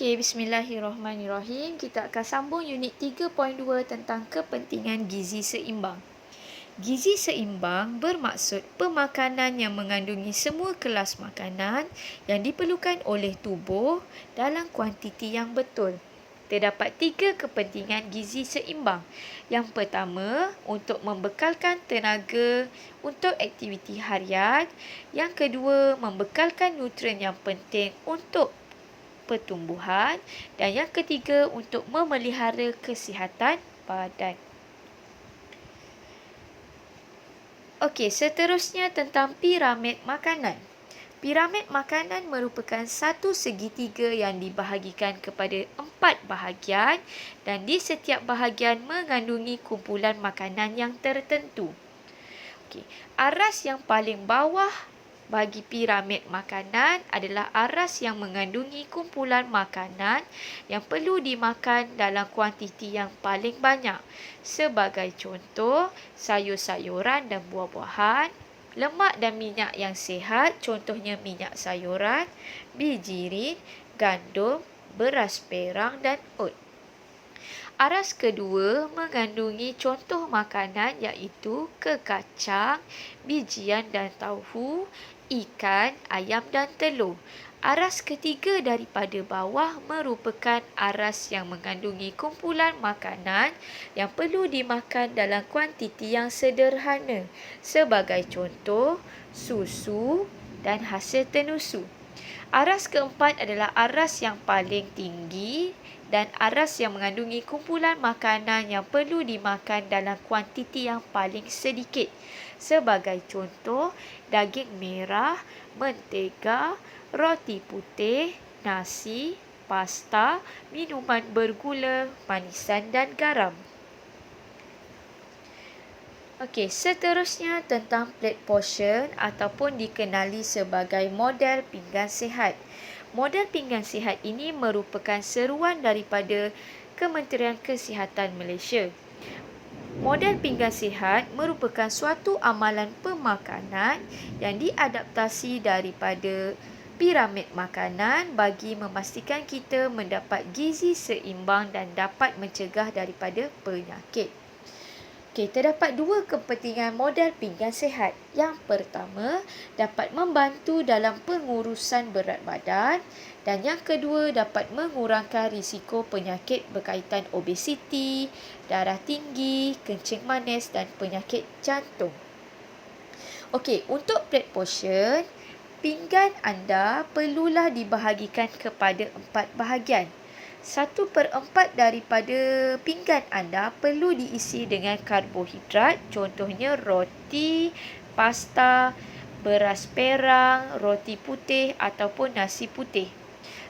Okey, bismillahirrahmanirrahim. Kita akan sambung unit 3.2 tentang kepentingan gizi seimbang. Gizi seimbang bermaksud pemakanan yang mengandungi semua kelas makanan yang diperlukan oleh tubuh dalam kuantiti yang betul. Terdapat 3 kepentingan gizi seimbang. Yang pertama, untuk membekalkan tenaga untuk aktiviti harian. Yang kedua, membekalkan nutrien yang penting untuk pertumbuhan. Dan yang ketiga, untuk memelihara kesihatan badan. Okey, seterusnya tentang piramid makanan. Piramid makanan merupakan satu segitiga yang dibahagikan kepada 4 bahagian dan di setiap bahagian mengandungi kumpulan makanan yang tertentu. Okey, aras yang paling bawah bagi piramid makanan adalah aras yang mengandungi kumpulan makanan yang perlu dimakan dalam kuantiti yang paling banyak. Sebagai contoh, sayur-sayuran dan buah-buahan, lemak dan minyak yang sihat, contohnya minyak sayuran, bijirin, gandum, beras perang dan oat. Aras kedua mengandungi contoh makanan iaitu kekacang, bijian dan tauhu, ikan, ayam dan telur. Aras ketiga daripada bawah merupakan aras yang mengandungi kumpulan makanan yang perlu dimakan dalam kuantiti yang sederhana. Sebagai contoh, susu dan hasil tenusu. Aras keempat adalah aras yang paling tinggi dan aras yang mengandungi kumpulan makanan yang perlu dimakan dalam kuantiti yang paling sedikit. Sebagai contoh, daging merah, mentega, roti putih, nasi, pasta, minuman bergula, manisan dan garam. Okey, seterusnya tentang plate portion ataupun dikenali sebagai model pinggan sihat. Model pinggan sihat ini merupakan seruan daripada Kementerian Kesihatan Malaysia. Model pinggan sihat merupakan suatu amalan pemakanan yang diadaptasi daripada piramid makanan bagi memastikan kita mendapat gizi seimbang dan dapat mencegah daripada penyakit. Okey, terdapat 2 kepentingan model pinggan sihat. Yang pertama, dapat membantu dalam pengurusan berat badan dan yang kedua dapat mengurangkan risiko penyakit berkaitan obesiti, darah tinggi, kencing manis dan penyakit jantung. Okey, untuk plate portion, pinggan anda perlulah dibahagikan kepada 4 bahagian. 1/4 daripada pinggan anda perlu diisi dengan karbohidrat, contohnya roti, pasta, beras perang, roti putih ataupun nasi putih.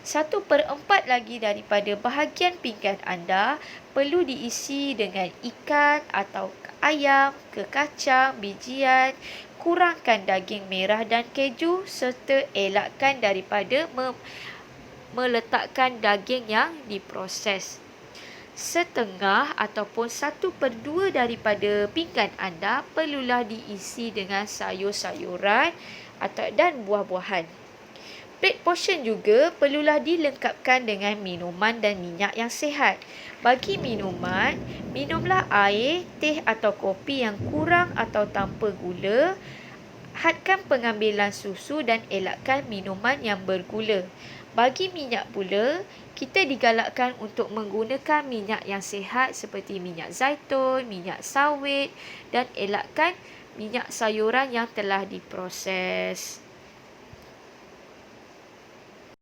1/4 lagi daripada bahagian pinggan anda perlu diisi dengan ikan atau ayam, kekacang, bijian, kurangkan daging merah dan keju serta elakkan daripada meletakkan daging yang diproses. Setengah ataupun 1/2 daripada pinggan anda perlulah diisi dengan sayur-sayuran dan buah-buahan. Plate portion juga perlulah dilengkapkan dengan minuman dan minyak yang sihat. Bagi minuman, minumlah air, teh atau kopi yang kurang atau tanpa gula. Hadkan pengambilan susu dan elakkan minuman yang bergula. Bagi minyak pula, kita digalakkan untuk menggunakan minyak yang sihat seperti minyak zaitun, minyak sawit dan elakkan minyak sayuran yang telah diproses.